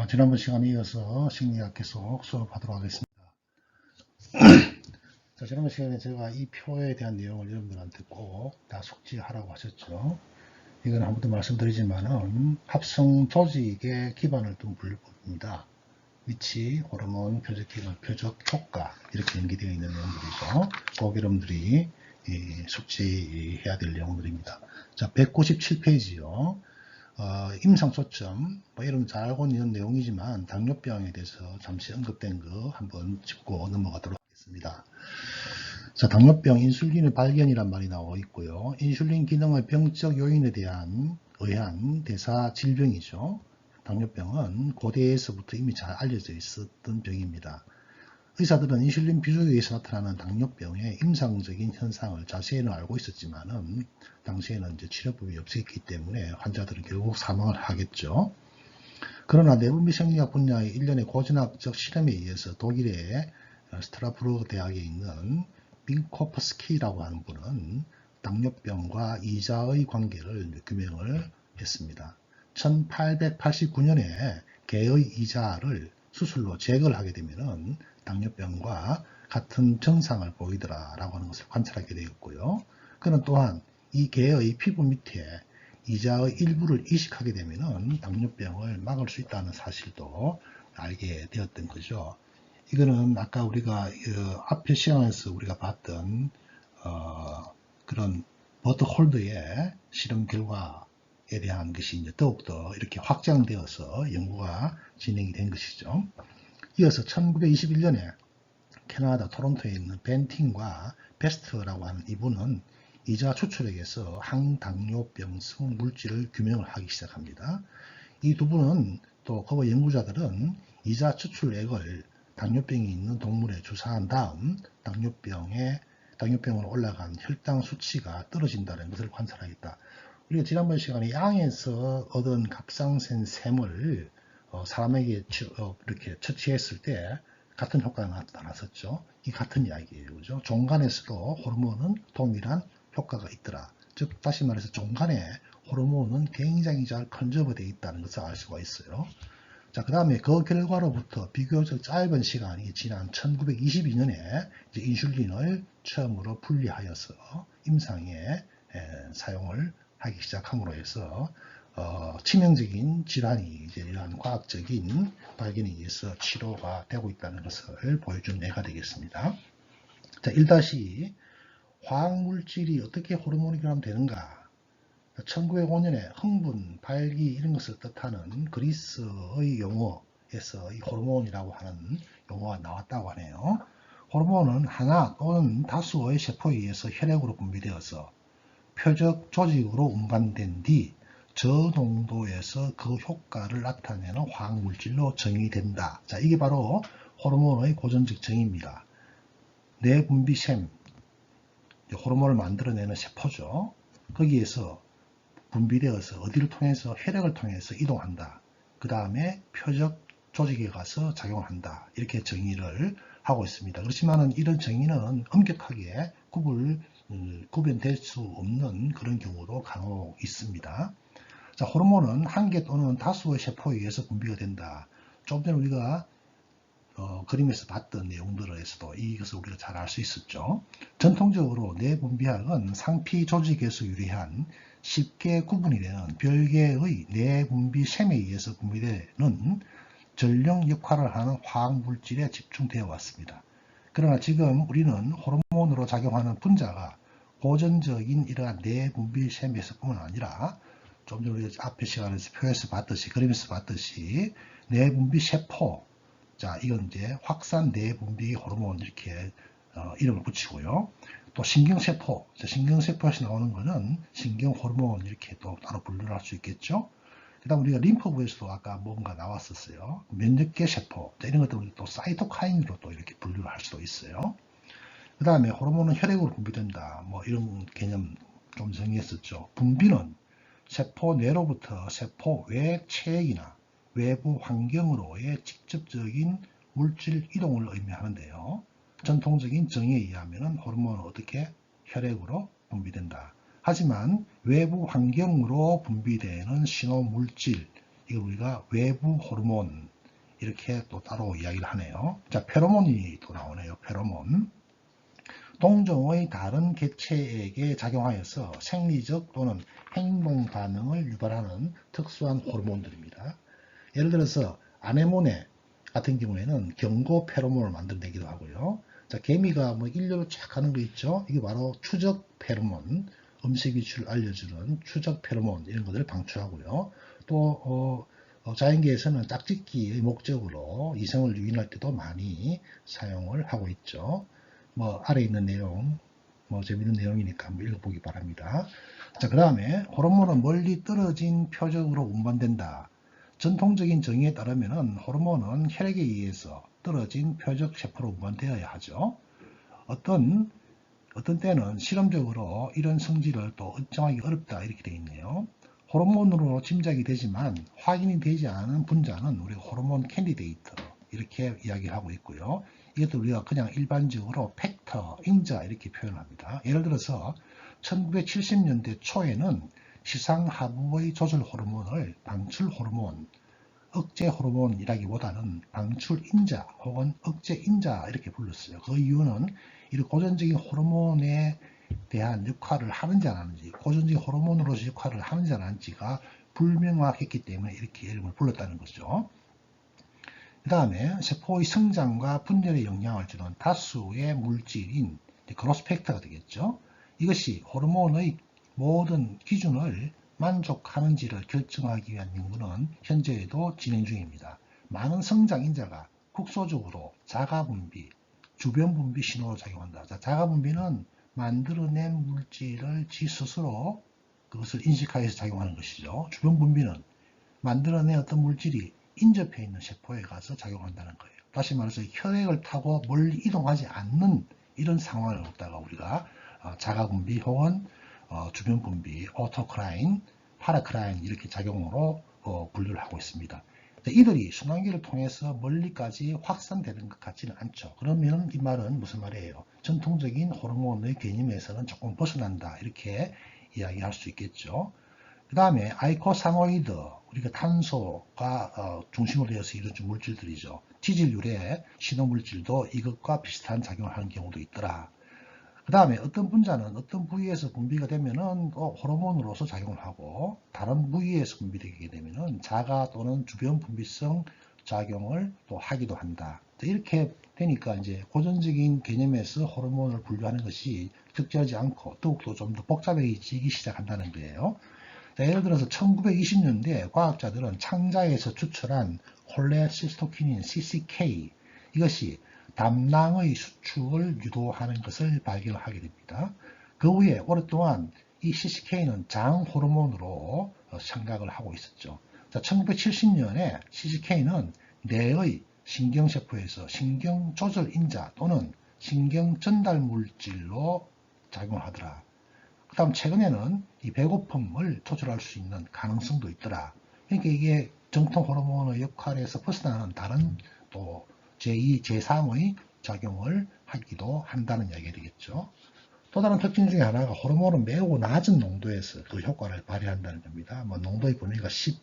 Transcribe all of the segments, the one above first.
지난번 시간에 이어서 심리학 계속 수업하도록 하겠습니다. 자, 지난번 시간에 제가 이 표에 대한 내용을 여러분들한테 꼭 다 숙지하라고 하셨죠. 이건 한 번 더 말씀드리지만은 합성 조직의 기반을 둔 분류법입니다. 위치, 호르몬, 표적 기반, 표적 효과 이렇게 연계되어 있는 내용들이죠. 꼭 여러분들이 숙지해야 될 내용들입니다. 자, 197페이지요. 임상 초점, 뭐 이런 잘 알고 있는 내용이지만 당뇨병에 대해서 잠시 언급된 거 한번 짚고 넘어가도록 하겠습니다. 자, 당뇨병 인슐린의 발견이란 말이 나오고 있고요. 인슐린 기능의 병적 요인에 의한 대사 질병이죠. 당뇨병은 고대에서부터 이미 잘 알려져 있었던 병입니다. 의사들은 인슐린 비족에 의해서 나타나는 당뇨병의 임상적인 현상을 자세히는 알고 있었지만은 당시에는 이제 치료법이 없었기 때문에 환자들은 결국 사망을 하겠죠. 그러나 내분비 생리학 분야의 일련의 고전학적 실험에 의해서 독일의 스트라스부르크 대학에 있는 밍코프스키라고 하는 분은 당뇨병과 이자의 관계를 규명을 했습니다. 1889년에 개의 이자를 수술로 제거를 하게 되면은 당뇨병과 같은 증상을 보이더라라고 하는 것을 관찰하게 되었고요. 그는 또한 이 개의 피부 밑에 이자의 일부를 이식하게 되면은 당뇨병을 막을 수 있다는 사실도 알게 되었던 거죠. 이거는 아까 우리가 앞에 시간에서 우리가 봤던 그런 버트홀드의 실험 결과에 대한 것이 이제 더욱더 이렇게 확장되어서 연구가 진행이 된 것이죠. 이어서 1921년에 캐나다 토론토에 있는 벤팅과 베스트라고 하는 이분은 이자 추출액에서 항당뇨병성 물질을 규명을 하기 시작합니다. 이 두 분은 또 그 연구자들은 이자 추출액을 당뇨병이 있는 동물에 주사한 다음 당뇨병으로 올라간 혈당 수치가 떨어진다는 것을 관찰하겠다. 우리가 지난번 시간에 양에서 얻은 갑상선 샘을 사람에게 이렇게 처치했을 때 같은 효과가 나타났었죠. 이 같은 이야기예요. 그죠? 종간에서도 호르몬은 동일한 효과가 있더라. 즉 다시 말해서 종간에 호르몬은 굉장히 잘 컨저버되어 있다는 것을 알 수가 있어요. 자, 그 다음에 그 결과로부터 비교적 짧은 시간이 지난 1922년에 이제 인슐린을 처음으로 분리하여서 임상에 사용을 하기 시작함으로 해서 치명적인 질환이 이제 이러한 과학적인 발견에 의해서 치료가 되고 있다는 것을 보여준 예가 되겠습니다. 자, 1- 화학물질이 어떻게 호르몬이 되는가? 1905년에 흥분, 발기 이런 것을 뜻하는 그리스의 용어에서 이 호르몬이라고 하는 용어가 나왔다고 하네요. 호르몬은 하나 또는 다수의 세포에 의해서 혈액으로 분비되어서 표적 조직으로 운반된 뒤 저농도에서 그 효과를 나타내는 화학물질로 정의된다. 자, 이게 바로 호르몬의 고전적 정의입니다. 내분비샘, 호르몬을 만들어내는 세포죠. 거기에서 분비되어서 어디를 통해서 혈액을 통해서 이동한다. 그 다음에 표적 조직에 가서 작용한다. 이렇게 정의를 하고 있습니다. 그렇지만 이런 정의는 엄격하게 구별될 수 없는 그런 경우도 간혹 있습니다. 자, 호르몬은 한 개 또는 다수의 세포에 의해서 분비가 된다. 좀 전에 우리가 그림에서 봤던 내용들에서도 이것을 우리가 잘 알 수 있었죠. 전통적으로 내분비학은 상피 조직에서 유래한 쉽게 구분이 되는 별개의 내분비샘에 의해서 분비되는 전령 역할을 하는 화학물질에 집중되어 왔습니다. 그러나 지금 우리는 호르몬으로 작용하는 분자가 고전적인 이러한 내분비샘에서뿐만 아니라 좀 전에 우리가 앞에 시간에서 표에서 봤듯이 그림에서 봤듯이 내분비세포, 자, 이건 이제 확산 내분비 호르몬 이렇게 이름을 붙이고요. 또 신경세포, 신경세포에서 나오는 거는 신경호르몬 이렇게 또 따로 분류를 할 수 있겠죠. 그 다음 우리가 림프부에서도 아까 뭔가 나왔었어요. 면역계 세포, 이런 것들을 또 사이토카인으로 또 이렇게 분류를 할 수도 있어요. 그 다음에 호르몬은 혈액으로 분비된다. 뭐 이런 개념 좀 정리했었죠. 분비는 세포 내로부터 세포 외 체액이나 외부 환경으로의 직접적인 물질 이동을 의미하는데요. 전통적인 정의에 의하면 호르몬은 어떻게 혈액으로 분비된다. 하지만 외부 환경으로 분비되는 신호 물질, 이걸 우리가 외부 호르몬 이렇게 또 따로 이야기를 하네요. 자, 페로몬이 또 나오네요. 페로몬. 동종의 다른 개체에게 작용하여서 생리적 또는 행동 반응을 유발하는 특수한 호르몬들입니다. 예를 들어서 아네모네 같은 경우에는 경고 페로몬을 만들어내기도 하고요. 자, 개미가 뭐 일렬로 쫙 가는 거 있죠? 이게 바로 추적 페로몬, 음식 위치를 알려주는 추적 페로몬 이런 것들을 방출하고요. 또 자연계에서는 짝짓기의 목적으로 이성을 유인할 때도 많이 사용을 하고 있죠. 뭐 아래 있는 내용 뭐 재밌는 내용이니까 한번 읽어보기 바랍니다. 자, 그 다음에 호르몬은 멀리 떨어진 표적으로 운반된다. 전통적인 정의에 따르면 호르몬은 혈액에 의해서 떨어진 표적 세포로 운반되어야 하죠. 어떤 때는 실험적으로 이런 성질을 또 측정하기 어렵다 이렇게 되어 있네요. 호르몬으로 짐작이 되지만 확인이 되지 않은 분자는 우리가 호르몬 캔디데이트 이렇게 이야기하고 있고요. 이것도 우리가 그냥 일반적으로 팩터, 인자 이렇게 표현합니다. 예를 들어서 1970년대 초에는 시상하부의 조절 호르몬을 방출 호르몬, 억제 호르몬이라기보다는 방출 인자 혹은 억제 인자 이렇게 불렀어요. 그 이유는 이 고전적인 호르몬에 대한 역할을 하는지 안 하는지, 고전적인 호르몬으로서 역할을 하는지 안 하는지가 불명확했기 때문에 이렇게 이름을 불렀다는 거죠. 그 다음에 세포의 성장과 분열에 영향을 주는 다수의 물질인 그로스 팩터가 되겠죠. 이것이 호르몬의 모든 기준을 만족하는지를 결정하기 위한 연구는 현재에도 진행 중입니다. 많은 성장 인자가 국소적으로 자가분비, 주변분비 신호로 작용한다. 자가분비는 만들어낸 물질을 지 스스로 그것을 인식하여서 작용하는 것이죠. 주변분비는 만들어낸 어떤 물질이 인접해 있는 세포에 가서 작용한다는 거예요. 다시 말해서 혈액을 타고 멀리 이동하지 않는 이런 상황을 갖다가 우리가 자가분비 혹은 주변분비, 오토크라인, 파라크라인 이렇게 작용으로 분류를 하고 있습니다. 이들이 순환기를 통해서 멀리까지 확산되는 것 같지는 않죠. 그러면 이 말은 무슨 말이에요? 전통적인 호르몬의 개념에서는 조금 벗어난다 이렇게 이야기할 수 있겠죠. 그 다음에 아이코사노이드, 우리가 탄소가 중심으로 되어서 이루어진 물질들이죠. 지질률의 신호물질도 이것과 비슷한 작용을 하는 경우도 있더라. 그 다음에 어떤 분자는 어떤 부위에서 분비가 되면은 호르몬으로서 작용을 하고 다른 부위에서 분비되게 되면은 자가 또는 주변 분비성 작용을 또 하기도 한다. 이렇게 되니까 이제 고전적인 개념에서 호르몬을 분류하는 것이 적절하지 않고 더욱더 좀 더 복잡해지기 시작한다는 거예요. 자, 예를 들어서 1920년대 과학자들은 창자에서 추출한 콜레시스토키닌 CCK 이것이 담낭의 수축을 유도하는 것을 발견하게 됩니다. 그 후에 오랫동안 이 CCK는 장 호르몬으로 생각을 하고 있었죠. 자, 1970년에 CCK는 뇌의 신경세포에서 신경 조절 인자 또는 신경 전달 물질로 작용하더라. 그 다음 최근에는 이 배고픔을 조절할 수 있는 가능성도 있더라. 그러니까 이게 정통 호르몬의 역할에서 벗어나는 다른 또 제2, 제3의 작용을 하기도 한다는 이야기가 되겠죠. 또 다른 특징 중에 하나가 호르몬은 매우 낮은 농도에서 그 효과를 발휘한다는 겁니다. 뭐 농도의 범위가 10,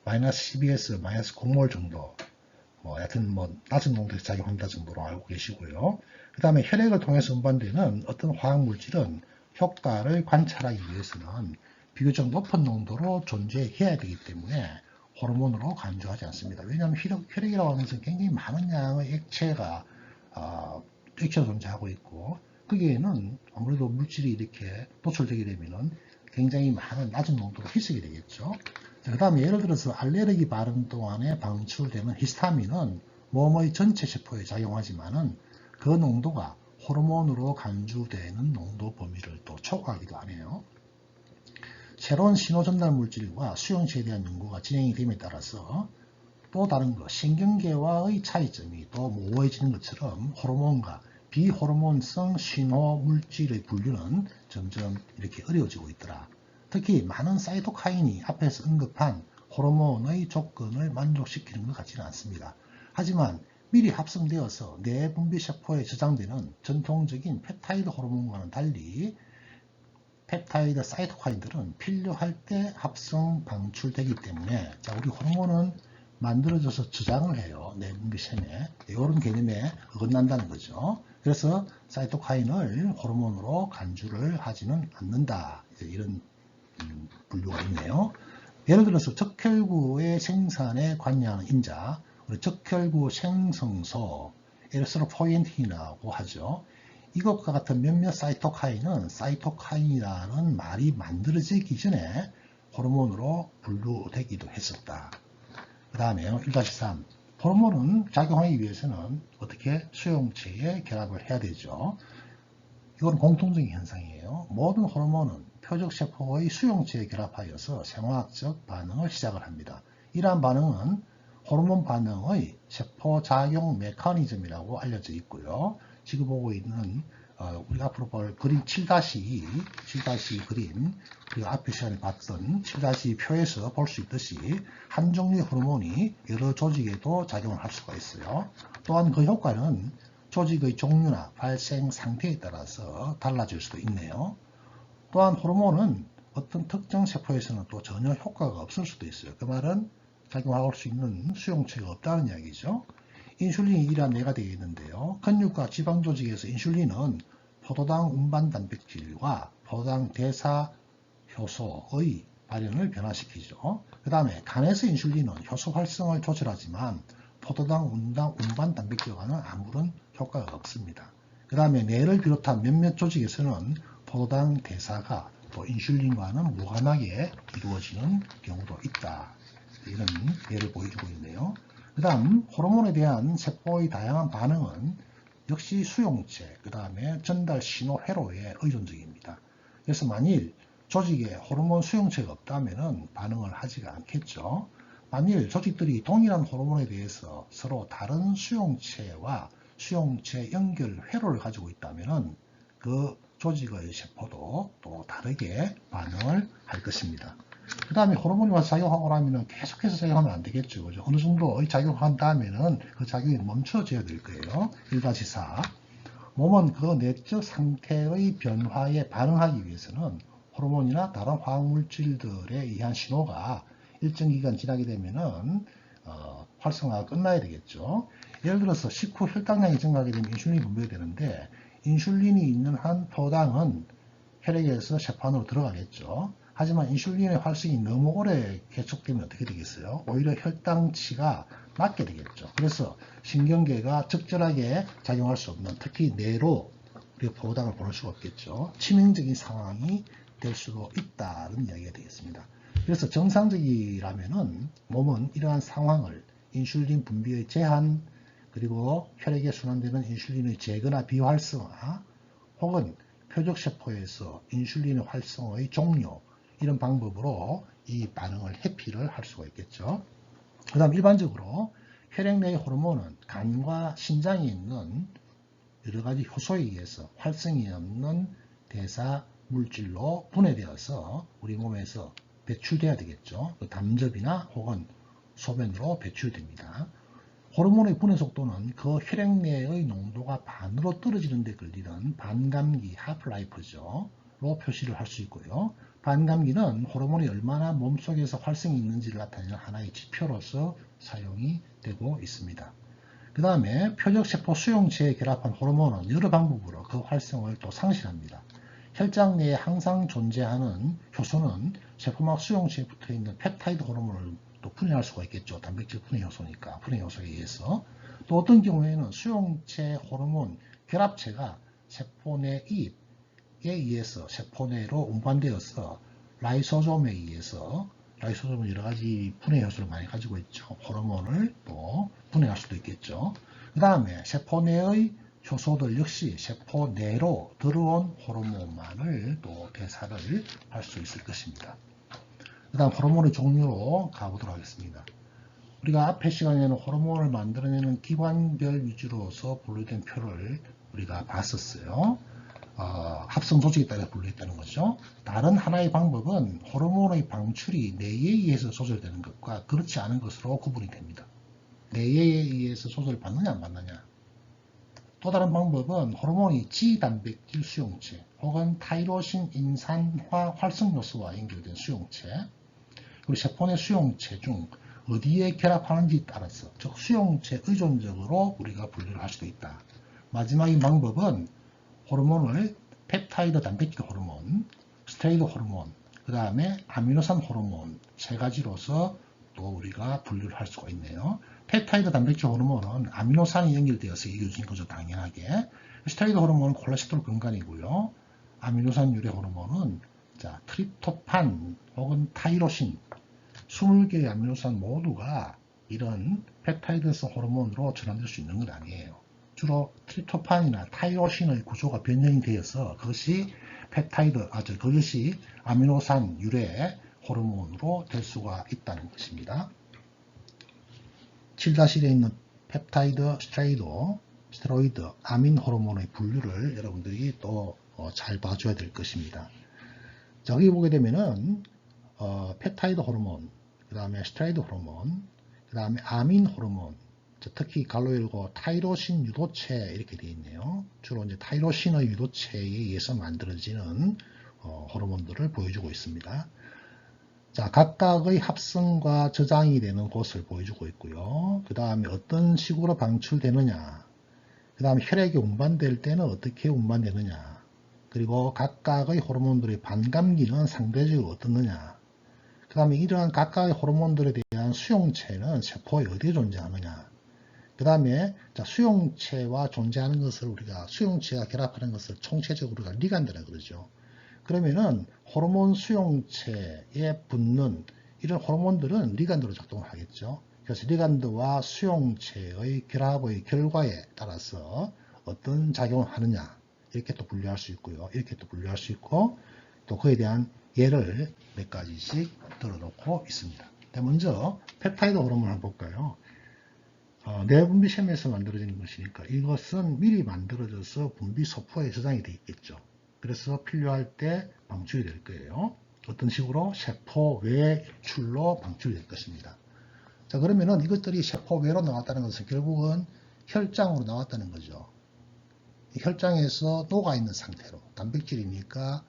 마이너스 12에서 마이너스 0몰 정도, 뭐 하여튼 뭐 낮은 농도에서 작용한다 정도로 알고 계시고요. 그 다음에 혈액을 통해서 운반되는 어떤 화학물질은 효과를 관찰하기 위해서는 비교적 높은 농도로 존재해야 되기 때문에 호르몬으로 간주하지 않습니다. 왜냐하면 혈액이라고 하는 것은 굉장히 많은 양의 액체가 액체로 존재하고 있고 거기에는 아무래도 물질이 이렇게 노출되게 되면 굉장히 많은 낮은 농도로 희석이 되겠죠. 그 다음에 예를 들어서 알레르기 발현 동안에 방출되는 히스타민은 몸의 전체 세포에 작용하지만은 그 농도가 호르몬으로 간주되는 농도 범위를 또 초과하기도 하네요. 새로운 신호 전달 물질과 수용체에 대한 연구가 진행이 됨에 따라서 또 다른 것, 신경계와의 차이점이 또 모호해지는 것처럼 호르몬과 비호르몬성 신호 물질의 분류는 점점 이렇게 어려워지고 있더라. 특히 많은 사이토카인이 앞에서 언급한 호르몬의 조건을 만족시키는 것 같지는 않습니다. 하지만 미리 합성되어서 뇌분비세포에 저장되는 전통적인 펩타이드 호르몬과는 달리 펩타이드 사이토카인들은 필요할 때 합성 방출되기 때문에 자, 우리 호르몬은 만들어져서 저장을 해요. 내 분비샘에. 이런 개념에 어긋난다는 거죠. 그래서 사이토카인을 호르몬으로 간주를 하지는 않는다. 이런 분류가 있네요. 예를 들어서 적혈구의 생산에 관여하는 인자, 적혈구 생성소, 에르스로포이엔틴이라고 하죠. 이것과 같은 몇몇 사이토카인은 사이토카인이라는 말이 만들어지기 전에 호르몬으로 분류되기도 했었다. 그 다음에요. 1-3. 호르몬은 작용하기 위해서는 어떻게 수용체에 결합을 해야 되죠. 이건 공통적인 현상이에요. 모든 호르몬은 표적세포의 수용체에 결합하여서 생화학적 반응을 시작을 합니다. 이러한 반응은 호르몬 반응의 세포작용 메커니즘이라고 알려져 있고요. 지금 보고 있는 우리가 앞으로 볼 그림 7-2 그림, 그리고 앞에 시간에 봤던 7-2 표에서 볼 수 있듯이 한 종류의 호르몬이 여러 조직에도 작용을 할 수가 있어요. 또한 그 효과는 조직의 종류나 발생 상태에 따라서 달라질 수도 있네요. 또한 호르몬은 어떤 특정 세포에서는 또 전혀 효과가 없을 수도 있어요. 그 말은 작용할 수 있는 수용체가 없다는 이야기죠. 인슐린이 이러한 예가 되겠는데요. 근육과 지방 조직에서 인슐린은 포도당 운반 단백질과 포도당 대사 효소의 발현을 변화시키죠. 그 다음에 간에서 인슐린은 효소 활성을 조절하지만 포도당 운반 단백질과는 아무런 효과가 없습니다. 그 다음에 뇌를 비롯한 몇몇 조직에서는 포도당 대사가 또 인슐린과는 무관하게 이루어지는 경우도 있다. 이런 예를 보여주고 있네요. 그 다음 호르몬에 대한 세포의 다양한 반응은 역시 수용체, 그 다음에 전달 신호 회로에 의존적입니다. 그래서 만일 조직에 호르몬 수용체가 없다면 반응을 하지가 않겠죠. 만일 조직들이 동일한 호르몬에 대해서 서로 다른 수용체와 수용체 연결 회로를 가지고 있다면 그 조직의 세포도 또 다르게 반응을 할 것입니다. 그 다음에 호르몬이 와서 작용하고 나면 계속해서 작용하면 안 되겠죠. 그죠? 어느 정도 작용한 다음에는 그 작용이 멈춰져야 될 거예요. 1-4. 몸은 그 내적 상태의 변화에 반응하기 위해서는 호르몬이나 다른 화학물질들에 의한 신호가 일정 기간 지나게 되면은 활성화가 끝나야 되겠죠. 예를 들어서 식후 혈당량이 증가하게 되면 인슐린이 분비되는데 인슐린이 있는 한 포당은 혈액에서 세포 안으로 들어가겠죠. 하지만 인슐린의 활성이 너무 오래 계속되면 어떻게 되겠어요? 오히려 혈당치가 낮게 되겠죠. 그래서 신경계가 적절하게 작용할 수 없는, 특히 뇌로 우리가 포당을 보낼 수가 없겠죠. 치명적인 상황이 될 수도 있다는 이야기가 되겠습니다. 그래서 정상적이라면은 몸은 이러한 상황을 인슐린 분비의 제한, 그리고 혈액에 순환되는 인슐린의 제거나 비활성화, 혹은 표적세포에서 인슐린의 활성화의 종료, 이런 방법으로 이 반응을 회피를 할 수가 있겠죠. 그 다음 일반적으로 혈액 내의 호르몬은 간과 신장에 있는 여러 가지 효소에 의해서 활성이 없는 대사 물질로 분해되어서 우리 몸에서 배출돼야 되겠죠. 담즙이나 혹은 소변으로 배출됩니다. 호르몬의 분해 속도는 그 혈액 내의 농도가 반으로 떨어지는 데 걸리는 반감기 하프라이프죠. 로 표시를 할 수 있고요. 반감기는 호르몬이 얼마나 몸속에서 활성이 있는지를 나타내는 하나의 지표로서 사용이 되고 있습니다. 그 다음에 표적세포 수용체에 결합한 호르몬은 여러 방법으로 그 활성을 또 상실합니다. 혈장 내에 항상 존재하는 효소는 세포막 수용체에 붙어있는 펩타이드 호르몬을 또 분해할 수가 있겠죠. 단백질 분해 효소니까, 분해 효소에 의해서. 또 어떤 경우에는 수용체 호르몬 결합체가 세포 내 이입에 의해서 세포 내로 운반되어서 라이소솜에 의해서, 라이소솜은 여러 가지 분해 효소를 많이 가지고 있죠. 호르몬을 또 분해할 수도 있겠죠. 그 다음에 세포 내의 효소들 역시 세포 내로 들어온 호르몬만을 또 대사를 할 수 있을 것입니다. 그 다음 호르몬의 종류로 가보도록 하겠습니다. 우리가 앞에 시간에는 호르몬을 만들어내는 기관별 위주로서 분류된 표를 우리가 봤었어요. 합성 조직에 따라 분류했다는 거죠. 다른 하나의 방법은 호르몬의 방출이 뇌에 의해서 조절되는 것과 그렇지 않은 것으로 구분이 됩니다. 뇌에 의해서 조절받느냐 안 받느냐. 또 다른 방법은 호르몬이 지단백질 수용체 혹은 타이로신 인산화 활성 요소와 연결된 수용체, 그리고 세포 내 수용체 중 어디에 결합하는지 따라서, 즉 수용체 의존적으로 우리가 분류를 할 수도 있다. 마지막인 방법은 호르몬을 펩타이드 단백질 호르몬, 스테로이드 호르몬, 그 다음에 아미노산 호르몬 세 가지로서 또 우리가 분류를 할 수가 있네요. 펩타이드 단백질 호르몬은 아미노산이 연결되어서 이루어진 거죠, 당연하게. 스테로이드 호르몬은 콜레스테롤 근간이고요. 아미노산 유래 호르몬은 트립토판 혹은 타이로신 20개의 아미노산 모두가 이런 펩타이드성 호르몬으로 전환될 수 있는 건 아니에요. 주로 트립토판이나 타이로신의 구조가 변형이 되어서 그것이 그것이 아미노산 유래 호르몬으로 될 수가 있다는 것입니다. 7-1에 있는 펩타이드, 스테로이드, 아민 호르몬의 분류를 여러분들이 또 잘 봐줘야 될 것입니다. 자, 여기 보게 되면은 펩타이드 호르몬, 그 다음에 스테로이드 호르몬, 그 다음에 아민 호르몬, 특히 갈로 열고 타이로신 유도체 이렇게 되어 있네요. 주로 이제 타이로신의 유도체에 의해서 만들어지는 호르몬들을 보여주고 있습니다. 자, 각각의 합성과 저장이 되는 곳을 보여주고 있고요. 그 다음에 어떤 식으로 방출되느냐, 그 다음에 혈액이 운반될 때는 어떻게 운반되느냐, 그리고 각각의 호르몬들의 반감기는 상대적으로 어떻느냐, 그 다음에 이러한 각각의 호르몬들에 대한 수용체는 세포에 어디에 존재하느냐, 그 다음에 수용체와 존재하는 것을 우리가 수용체와 결합하는 것을 총체적으로 우리가 리간드라 그러죠. 그러면은 호르몬 수용체에 붙는 이런 호르몬들은 리간드로 작동을 하겠죠. 그래서 리간드와 수용체의 결합의 결과에 따라서 어떤 작용을 하느냐, 이렇게 또 분류할 수 있고요. 이렇게 또 분류할 수 있고, 또 그에 대한 예를 몇 가지씩 들어놓고 있습니다. 먼저 펩타이드 호르몬을 한번 볼까요? 내분비샘에서 만들어지는 것이니까 이것은 미리 만들어져서 분비 소포에 저장이 되어 있겠죠. 그래서 필요할 때 방출이 될 거예요. 어떤 식으로? 세포 외 입출로 방출이 될 것입니다. 자, 그러면은 이것들이 세포 외로 나왔다는 것은 결국은 혈장으로 나왔다는 거죠. 혈장에서 녹아있는 상태로, 단백질이니까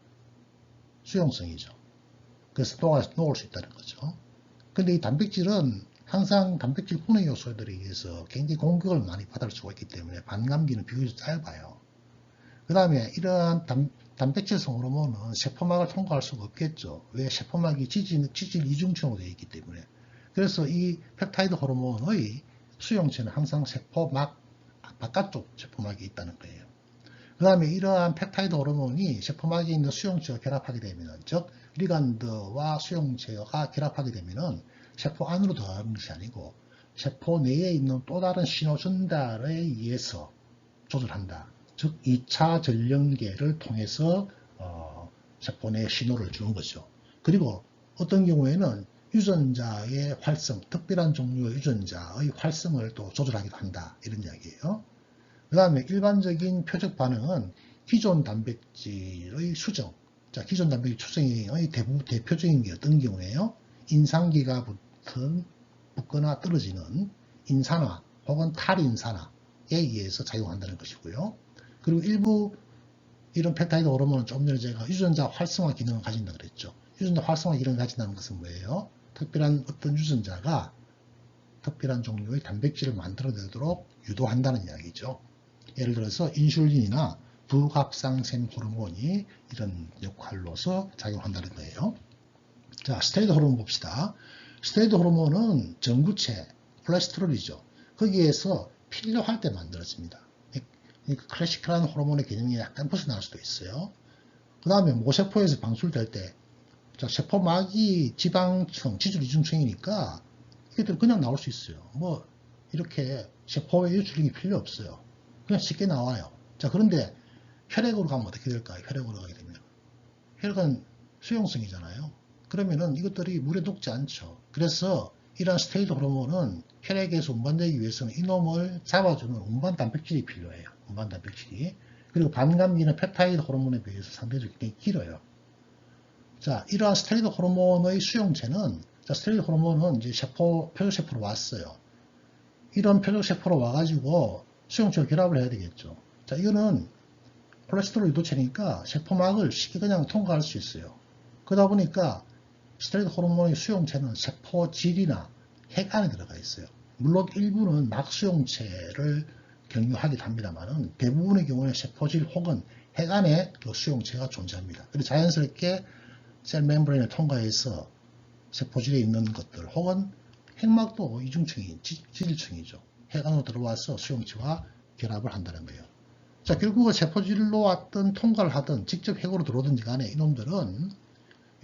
수용성이죠. 그래서 녹을 수 있다는 거죠. 근데 이 단백질은 항상 단백질 분해 요소들에 의해서 굉장히 공격을 많이 받을 수가 있기 때문에 반감기는 비교적 짧아요. 그 다음에 이러한 단백질성 호르몬은 세포막을 통과할 수가 없겠죠. 왜? 세포막이 지질 이중층으로 되어 있기 때문에. 그래서 이 펩타이드 호르몬의 수용체는 항상 세포막 바깥쪽 세포막에 있다는 거예요. 그 다음에 이러한 펩타이드 호르몬이 세포막에 있는 수용체와 결합하게 되면, 즉 리간드와 수용체가 결합하게 되면 세포 안으로 들어가는 것이 아니고 세포 내에 있는 또 다른 신호 전달에 의해서 조절한다. 즉 2차 전령계를 통해서 세포 내에 신호를 주는 거죠. 그리고 어떤 경우에는 유전자의 활성, 특별한 종류의 유전자의 활성을 또 조절하기도 한다, 이런 이야기예요. 그 다음에 일반적인 표적 반응은 기존 단백질의 수정. 자, 기존 단백질 수정의 대표적인 게 어떤 경우에요? 인상기가 붙거나 떨어지는 인산화 혹은 탈인산화에 의해서 작용한다는 것이고요. 그리고 일부 이런 펩타이드 호르몬은 조금 전에 제가 유전자 활성화 기능을 가진다 그랬죠. 유전자 활성화 기능을 가진다는 것은 뭐예요? 특별한 어떤 유전자가 특별한 종류의 단백질을 만들어내도록 유도한다는 이야기죠. 예를 들어서 인슐린이나 부갑상샘 호르몬이 이런 역할로서 작용한다는 거예요. 자, 스테로이드 호르몬 봅시다. 스테로이드 호르몬은 전구체, 콜레스테롤이죠. 거기에서 필요할 때 만들어집니다. 그러니까 클래시컬한 호르몬의 개념이 약간 벗어날 수도 있어요. 그 다음에 모세포에서 방출될 때, 자, 세포막이 지방층, 지질이중층이니까 이것들 그냥 나올 수 있어요. 뭐 이렇게 세포에 유출력이 필요 없어요. 그냥 쉽게 나와요. 자, 그런데 혈액으로 가면 어떻게 될까요? 혈액으로 가게 되면 혈액은 수용성이잖아요. 그러면은 이것들이 물에 녹지 않죠. 그래서 이러한 스테로이드 호르몬은 혈액에서 운반되기 위해서는 이놈을 잡아주는 운반 단백질이 필요해요. 운반 단백질이. 그리고 반감기는 펩타이드 호르몬에 비해서 상대적으로 굉장히 길어요. 자, 이러한 스테로이드 호르몬의 수용체는, 자, 스테로이드 호르몬은 이제 표적세포로 왔어요. 이런 표적세포로 와가지고 수용체와 결합을 해야 되겠죠. 자, 이거는 콜레스테롤 유도체니까 세포막을 쉽게 그냥 통과할 수 있어요. 그러다 보니까 스테로이드 호르몬의 수용체는 세포질이나 핵 안에 들어가 있어요. 물론 일부는 막수용체를 경유하기도 합니다만 대부분의 경우에 세포질 혹은 핵 안에 그 수용체가 존재합니다. 그래서 자연스럽게 셀 멤브레인을 통과해서 세포질에 있는 것들 혹은 핵막도 이중층이 질일층이죠. 핵 안으로 들어와서 수용체와 결합을 한다는 거예요. 자, 결국은 세포질로 왔든 통과를 하든 직접 핵으로 들어오든지 간에 이놈들은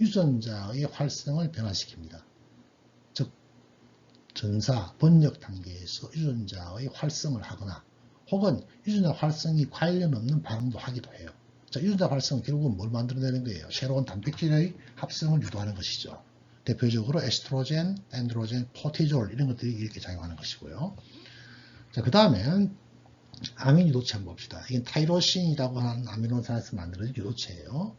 유전자의 활성을 변화시킵니다. 즉 전사, 번역 단계에서 유전자의 활성을 하거나 혹은 유전자 활성이 관련 없는 반응도 하기도 해요. 자, 유전자 활성은 결국은 뭘 만들어내는 거예요? 새로운 단백질의 합성을 유도하는 것이죠. 대표적으로 에스트로겐, 엔드로겐, 코티졸 이런 것들이 이렇게 작용하는 것이고요. 자, 그 다음에 아민 유도체 한번 봅시다. 이게 타이로신이라고 하는 아미노산에서 만들어진 유도체예요.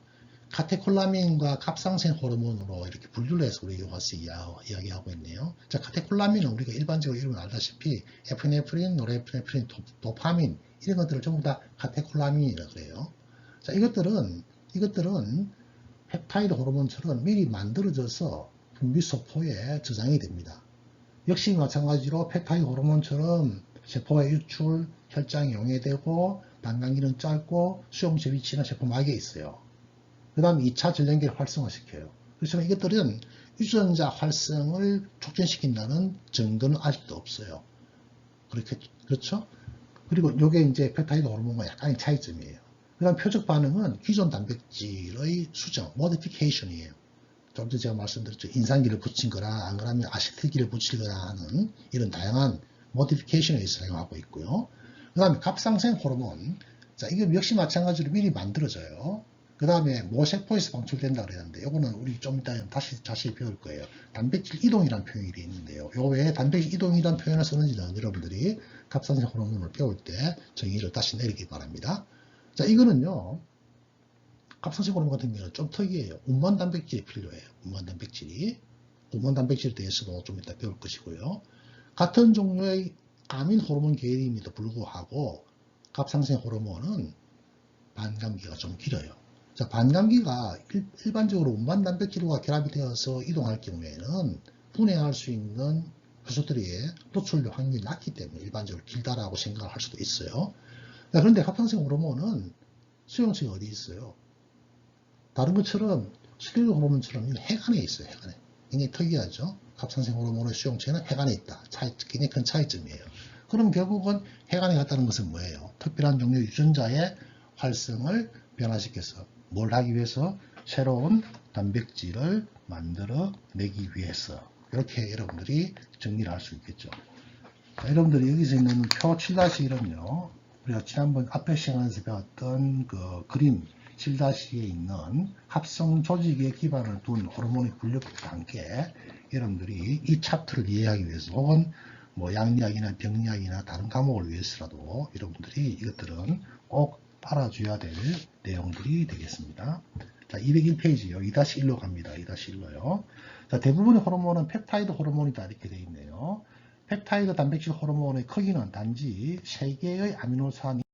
카테콜라민과 갑상선 호르몬으로 이렇게 분류를 해서 우리 여기서 이야기하고 있네요. 자, 카테콜라민은 우리가 일반적으로 이름을 알다시피 에피네프린, 노르에피네프린, 도파민 이런 것들을 전부 다 카테콜라민이라고 그래요. 자, 이것들은 펩타이드 호르몬처럼 미리 만들어져서 분비소포에 저장이 됩니다. 역시 마찬가지로 펩타이드 호르몬처럼 세포의 유출, 혈장이 용해되고 반감기는 짧고 수용체 위치는 세포막에 있어요. 그 다음에 2차 전len계를 활성화시켜요. 그렇지만 이것들은 유전자 활성을 촉진시킨다는 증거는 아직도 없어요. 그렇죠? 그리고 이게 이제 펩타이드 호르몬과 약간의 차이점이에요. 그 다음 표적 반응은 기존 단백질의 수정, 모디피케이션이에요. 좀 전에 제가 말씀드렸죠. 인산기를 붙인 거나 안 그러면 아세틸기를 붙이거나 하는 이런 다양한 모디피케이션을 사용하고 있고요. 그 다음에 갑상선 호르몬. 자, 이거 역시 마찬가지로 미리 만들어져요. 그 다음에 모세포에서 방출된다 그랬는데 이거는 우리 좀 이따 다시 자세히 배울 거예요. 단백질 이동이라는 표현이 있는데요. 요 외에 단백질 이동이라는 표현을 쓰는지는 여러분들이 갑상선 호르몬을 배울 때 정의를 다시 내리기 바랍니다. 자, 이거는요. 갑상선 호르몬 같은 경우는 좀 특이해요. 운반 단백질이 필요해요. 운반 단백질이. 운반 단백질에 대해서도 좀 이따 배울 것이고요. 같은 종류의 아민 호르몬 계열임에도 불구하고 갑상선 호르몬은 반감기가 좀 길어요. 자, 반감기가 일반적으로 운반 단백질과 결합이 되어서 이동할 경우에는 분해할 수 있는 효소들의 노출력 확률이 낮기 때문에 일반적으로 길다라고 생각을 할 수도 있어요. 자, 그런데 갑상선 호르몬은 수용체가 어디 있어요? 다른 것처럼 스테로이드 호르몬처럼 핵 안에 있어요. 핵 안에. 굉장히 특이하죠. 갑상선 호르몬의 수용체는 핵 안에 있다. 굉장히 큰 차이점이에요. 그럼 결국은 핵 안에 갔다는 것은 뭐예요? 특별한 종류의 유전자의 활성을 변화시켜서 뭘 하기 위해서? 새로운 단백질을 만들어 내기 위해서. 이렇게 여러분들이 정리를 할 수 있겠죠. 자, 여러분들이 여기서 있는 표 7-1은요. 우리가 지난번 앞에 시간에서 배웠던 그 그림 7-2에 있는 합성 조직에 기반을 둔 호르몬의 분류법과 함께 여러분들이 이 차트를 이해하기 위해서 혹은 뭐 양리학이나 병리학이나 다른 과목을 위해서라도 여러분들이 이것들은 꼭 알아줘야 될 내용들이 되겠습니다. 자, 201페이지요. 2-1로 갑니다. 2-1로요. 자, 대부분의 호르몬은 펩타이드 호르몬이다 이렇게 되어 있네요. 펩타이드 단백질 호르몬의 크기는 단지 3개의 아미노산이